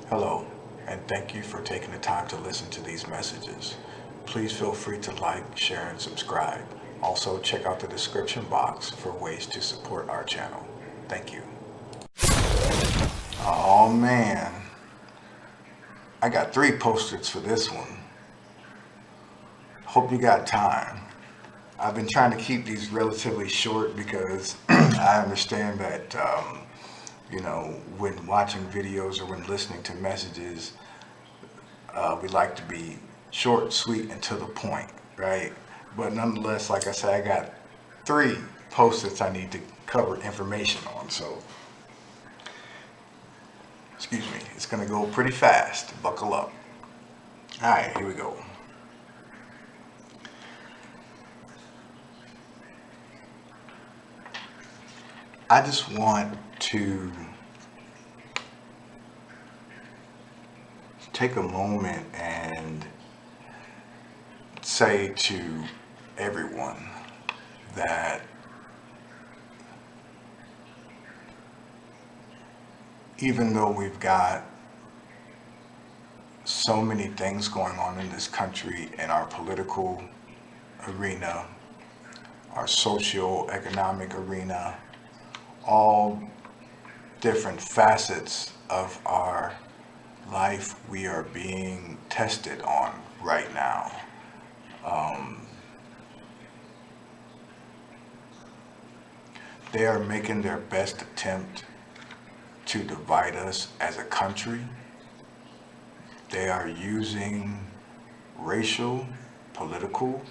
Hello, and thank you for taking the time to listen to these messages. Please feel free to like, share, and subscribe. Also, check out the description box for ways to support our channel. Thank you. Oh man, I got 3 post-its for this one. Hope you got time. I've been trying to keep these relatively short because I understand that, when watching videos or when listening to messages, we like to be short, sweet, and to the point, right? But nonetheless, like I said, I got 3 post-its I need to cover information on. So, excuse me, it's gonna go pretty fast. Buckle up. All right, here we go. I just want to take a moment and say to everyone that even though we've got so many things going on in this country, in our political arena, our socio-economic arena, all different facets of our life we are being tested on right now. They are making their best attempt to divide us as a country. They are using racial, political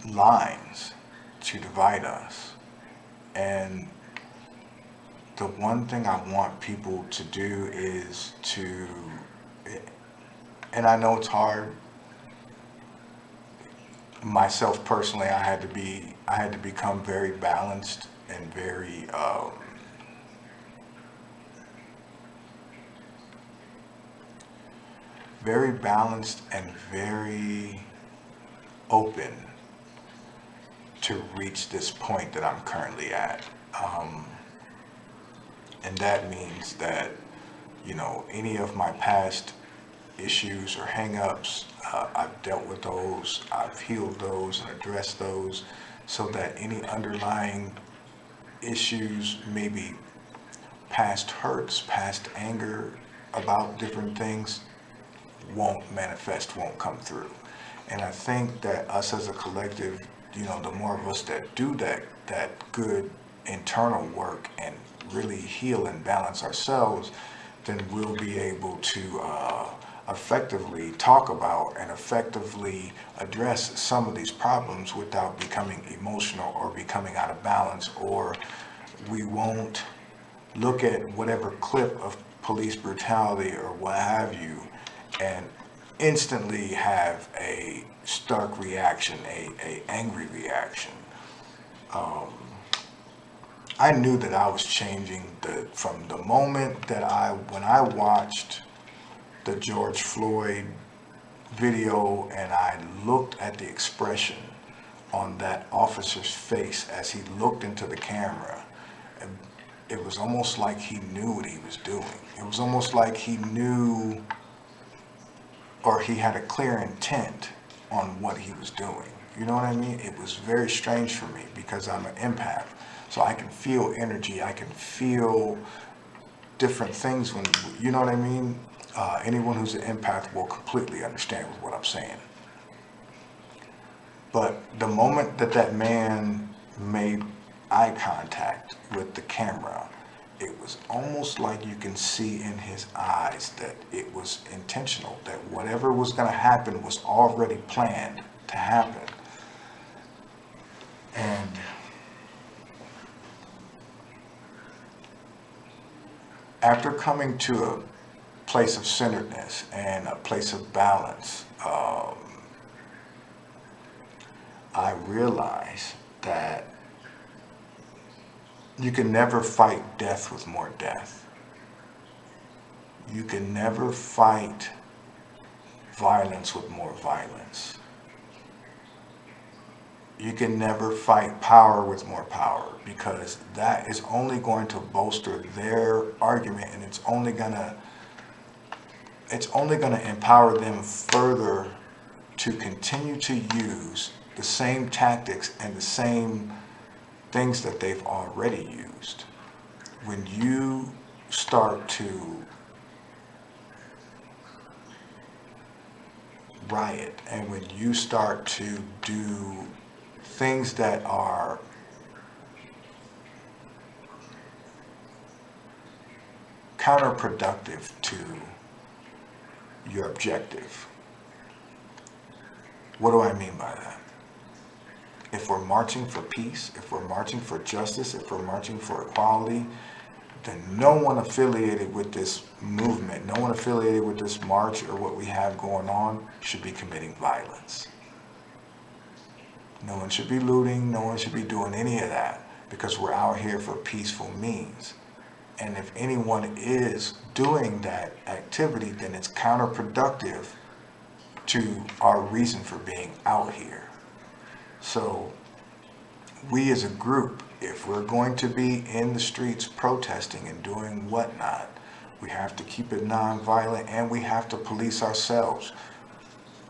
lines to divide us. And the one thing I want people to do is to, and I know it's hard. Myself personally, I had to become very balanced and very balanced and very open to reach this point that I'm currently at. And that means that, any of my past issues or hangups, I've dealt with those, I've healed those and addressed those so that any underlying issues, maybe past hurts, past anger about different things, won't manifest, won't come through. And I think that us as a collective, the more of us that do that good internal work and really heal and balance ourselves, then we'll be able to effectively talk about and effectively address some of these problems without becoming emotional or becoming out of balance, or we won't look at whatever clip of police brutality or what have you and instantly have a stark reaction, a angry reaction. I knew that I was changing from the moment that when I watched the George Floyd video and I looked at the expression on that officer's face as he looked into the camera. It was almost like he knew what he was doing. It was almost like he knew, or he had a clear intent on what he was doing. You know what I mean? It was very strange for me because I'm an empath. So I can feel energy. I can feel different things when, you know what I mean? Anyone who's an empath will completely understand what I'm saying. But the moment that that man made eye contact with the camera, it was almost like you can see in his eyes that it was intentional, that whatever was going to happen was already planned to happen. And after coming to a place of centeredness and a place of balance, I realized that you can never fight death with more death. You can never fight violence with more violence. You can never fight power with more power, because that is only going to bolster their argument, and it's only gonna empower them further to continue to use the same tactics and the same things that they've already used. When you start to riot, and when you start to do things that are counterproductive to your objective. What do I mean by that? If we're marching for peace, if we're marching for justice, if we're marching for equality, then no one affiliated with this movement, no one affiliated with this march or what we have going on should be committing violence. No one should be looting, no one should be doing any of that, because we're out here for peaceful means. And if anyone is doing that activity, then it's counterproductive to our reason for being out here. So we as a group, if we're going to be in the streets protesting and doing whatnot, we have to keep it nonviolent, and we have to police ourselves.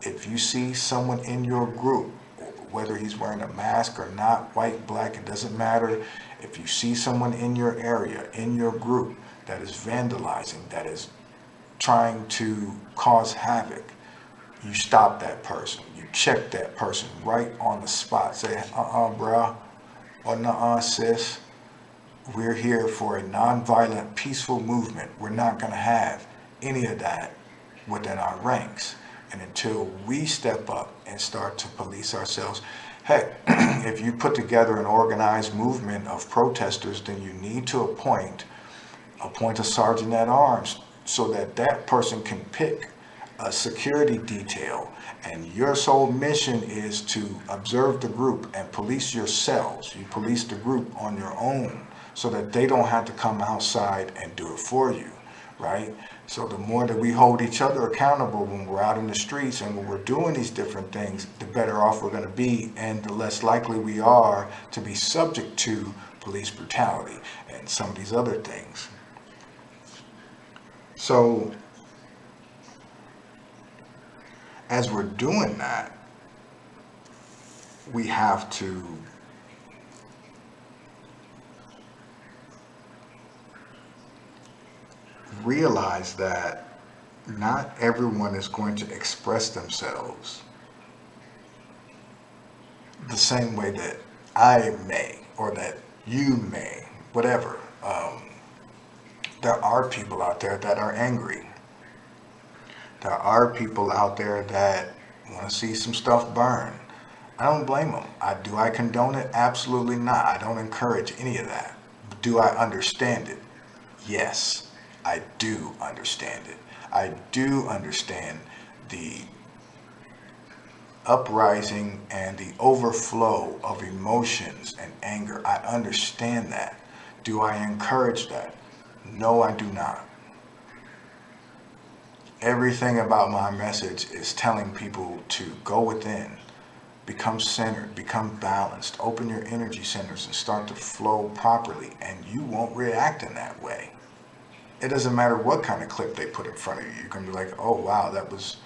If you see someone in your group, whether he's wearing a mask or not, white, black, it doesn't matter. If you see someone in your area, in your group, that is vandalizing, that is trying to cause havoc, you stop that person. You check that person right on the spot. Say, bruh, or nuh-uh, sis. We're here for a nonviolent, peaceful movement. We're not going to have any of that within our ranks. And until we step up and start to police ourselves, heck, if you put together an organized movement of protesters, then you need to appoint a sergeant at arms, so that that person can pick a security detail, and your sole mission is to observe the group and police yourselves. You police the group on your own, so that they don't have to come outside and do it for you, right? So the more that we hold each other accountable when we're out in the streets and when we're doing these different things, the better off we're going to be, and the less likely we are to be subject to police brutality and some of these other things. So as we're doing that, we have to realize that not everyone is going to express themselves the same way that I may, or that you may, whatever. There are people out there that are angry. There are people out there that want to see some stuff burn. I don't blame them. Do I condone it? Absolutely not. I don't encourage any of that. Do I understand it? Yes, I do understand it. I do understand the uprising and the overflow of emotions and anger. I understand that. Do I encourage that? No, I do not. Everything about my message is telling people to go within, become centered, become balanced, open your energy centers and start to flow properly, and you won't react in that way. It doesn't matter what kind of clip they put in front of you. You can be like, oh wow, that was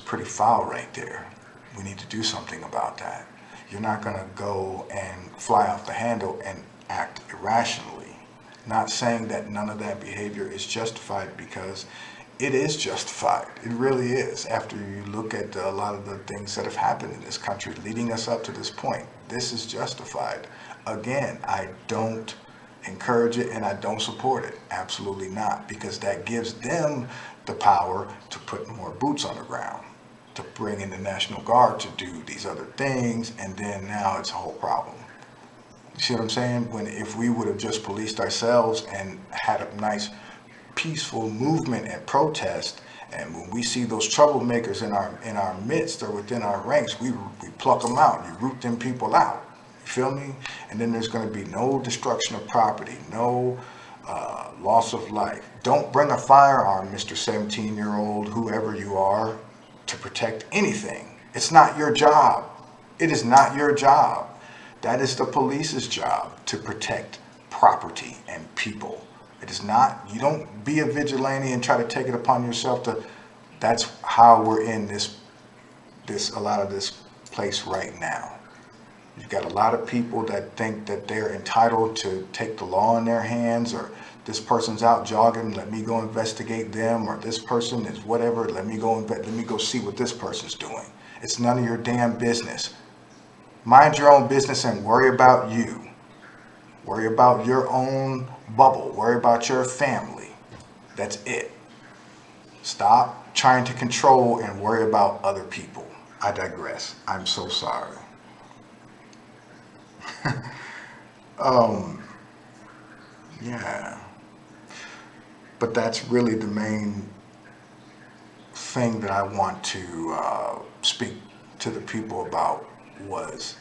pretty foul right there. We need to do something about that. You're not going to go and fly off the handle and act irrationally. Not saying that none of that behavior is justified, because it is justified. It really is. After you look at a lot of the things that have happened in this country leading us up to this point, this is justified. Again, I don't encourage it and I don't support it. Absolutely not, because that gives them the power to put more boots on the ground, to bring in the National Guard to do these other things, and then now it's a whole problem. You see what I'm saying? If we would have just policed ourselves and had a nice peaceful movement and protest, and when we see those troublemakers in our midst or within our ranks, we pluck them out. You root them people out. You feel me? And then there's going to be no destruction of property, no loss of life. Don't bring a firearm, Mr. 17-year-old, whoever you are, to protect anything. It's not your job. It is not your job. That is the police's job to protect property and people. It is not, you don't be a vigilante and try to take it upon yourself to, that's how we're in a lot of this place right now. You've got a lot of people that think that they're entitled to take the law in their hands, or this person's out jogging, let me go investigate them, or this person is whatever, let me go see what this person's doing. It's none of your damn business. Mind your own business and worry about you. Worry about your own bubble. Worry about your family. That's it. Stop trying to control and worry about other people. I digress. I'm so sorry. Yeah. But that's really the main thing that I want to speak to the people about was,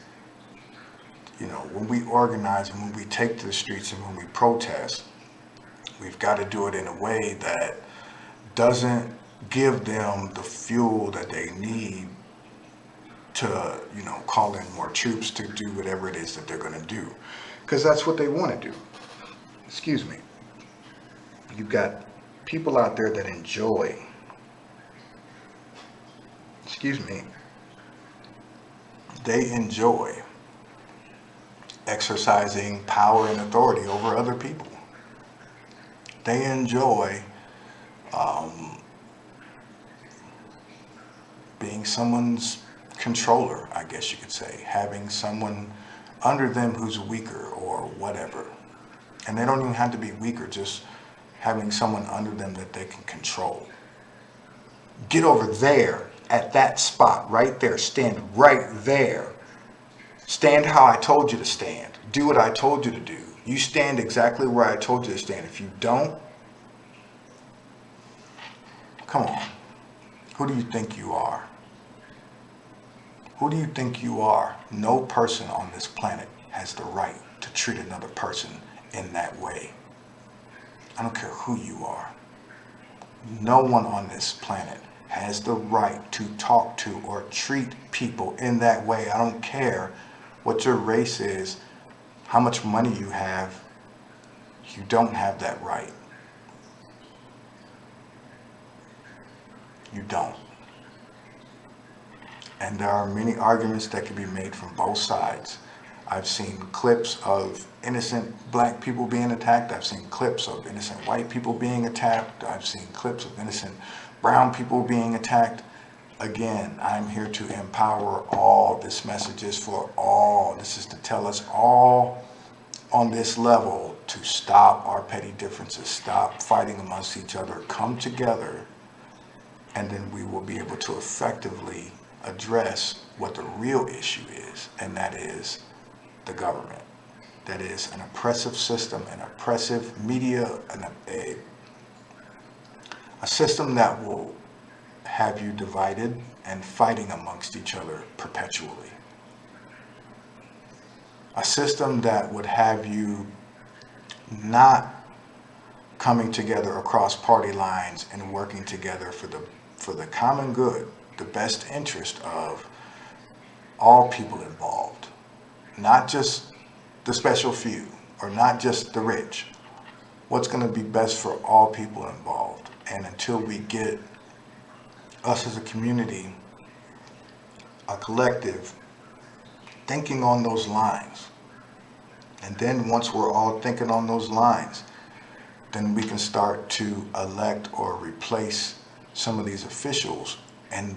when we organize and when we take to the streets and when we protest, we've got to do it in a way that doesn't give them the fuel that they need to, call in more troops to do whatever it is that they're going to do. Because that's what they want to do. Excuse me. You've got people out there that enjoy, they enjoy exercising power and authority over other people. They enjoy being someone's controller, I guess you could say, having someone under them who's weaker or whatever. And they don't even have to be weaker, just having someone under them that they can control. Get over there at that spot right there. Stand right there. Stand how I told you to stand. Do what I told you to do. You stand exactly where I told you to stand. If you don't, come on. Who do you think you are? Who do you think you are? No person on this planet has the right to treat another person in that way. I don't care who you are. No one on this planet has the right to talk to or treat people in that way. I don't care what your race is, how much money you have. You don't have that right. You don't. And there are many arguments that can be made from both sides. I've seen clips of innocent black people being attacked. I've seen clips of innocent white people being attacked. I've seen clips of innocent brown people being attacked. Again, I'm here to empower all. This message is for all. This is to tell us all on this level to stop our petty differences, stop fighting amongst each other, come together, and then we will be able to effectively address what the real issue is, and that is the government. That is an oppressive system, an oppressive media, a system that will have you divided and fighting amongst each other perpetually. A system that would have you not coming together across party lines and working together for the common good, the best interest of all people involved, not just the special few or not just the rich. What's going to be best for all people involved? And until we get us as a community, a collective, thinking on those lines, and then once we're all thinking on those lines, then we can start to elect or replace some of these officials and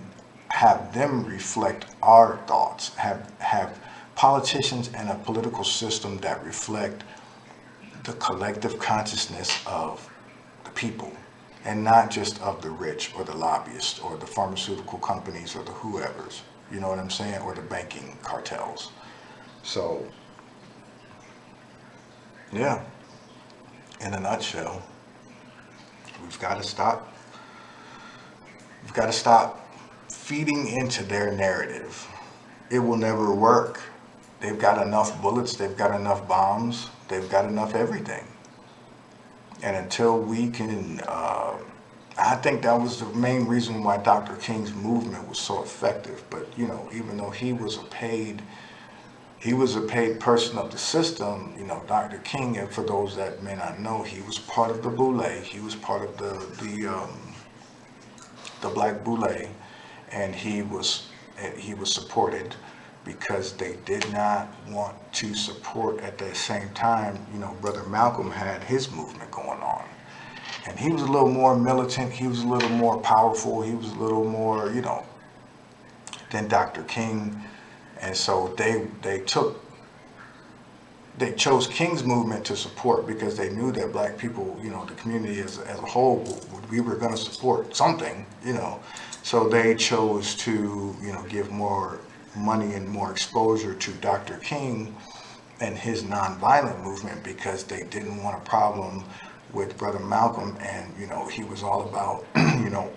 have them reflect our thoughts, have politicians and a political system that reflect the collective consciousness of the people and not just of the rich or the lobbyists or the pharmaceutical companies or the whoever's, you know what I'm saying, or the banking cartels. So, yeah, in a nutshell, we've got to stop feeding into their narrative. It will never work. They've got enough bullets, they've got enough bombs, they've got enough everything. And until we can I think that was the main reason why Dr. King's movement was so effective. But, even though he was a paid person of the system, Dr. King, and for those that may not know, he was part of the Boule. He was part of the Black Boule, and he was supported because they did not want to support at the same time. Brother Malcolm had his movement going on, and he was a little more militant. He was a little more powerful. He was a little more, than Dr. King, and so they chose King's movement to support because they knew that black people, the community as a whole, we were going to support something. So they chose to, give more money and more exposure to Dr. King and his nonviolent movement because they didn't want a problem with Brother Malcolm. And, he was all about,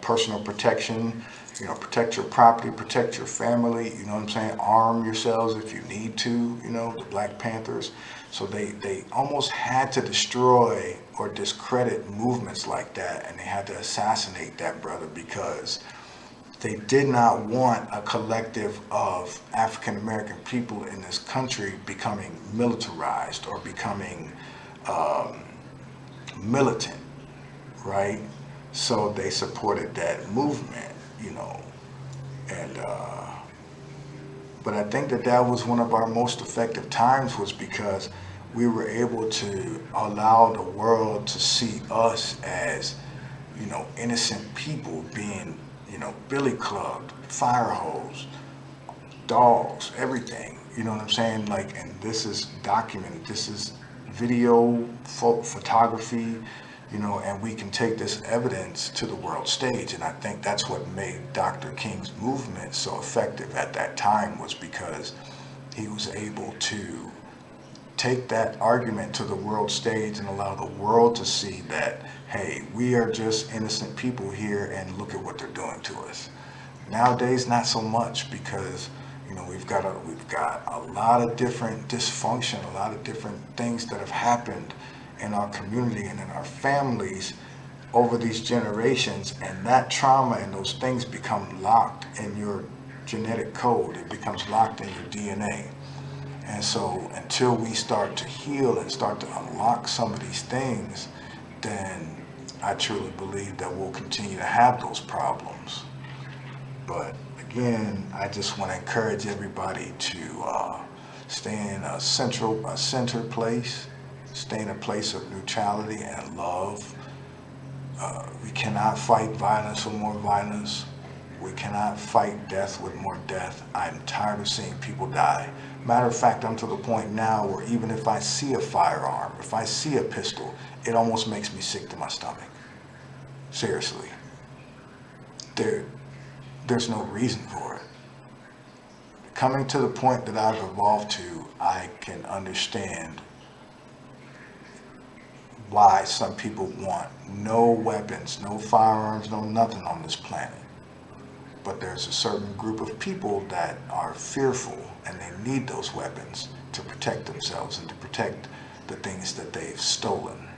personal protection, protect your property, protect your family, you know what I'm saying? Arm yourselves if you need to, the Black Panthers. So they almost had to destroy or discredit movements like that, and they had to assassinate that brother because they did not want a collective of African American people in this country becoming militarized or becoming militant, right? So they supported that movement, and but I think that was one of our most effective times was because we were able to allow the world to see us as, innocent people being, billy clubbed, fire hose, dogs, everything. You know what I'm saying? Like, and this is documented. This is video, photography, and we can take this evidence to the world stage. And I think that's what made Dr. King's movement so effective at that time was because he was able to take that argument to the world stage and allow the world to see that, hey, we are just innocent people here and look at what they're doing to us. Nowadays, not so much because we've got a lot of different dysfunction, a lot of different things that have happened in our community and in our families over these generations, and that trauma and those things become locked in your genetic code. It becomes locked in your DNA. And so until we start to heal and start to unlock some of these things, then I truly believe that we'll continue to have those problems. But again, I just want to encourage everybody to stay in a centered place, stay in a place of neutrality and love. We cannot fight violence with more violence. We cannot fight death with more death. I'm tired of seeing people die. Matter of fact, I'm to the point now where even if I see a firearm, if I see a pistol, it almost makes me sick to my stomach. Seriously. There's no reason for it. Coming to the point that I've evolved to, I can understand why some people want no weapons, no firearms, no nothing on this planet. But there's a certain group of people that are fearful and they need those weapons to protect themselves and to protect the things that they've stolen.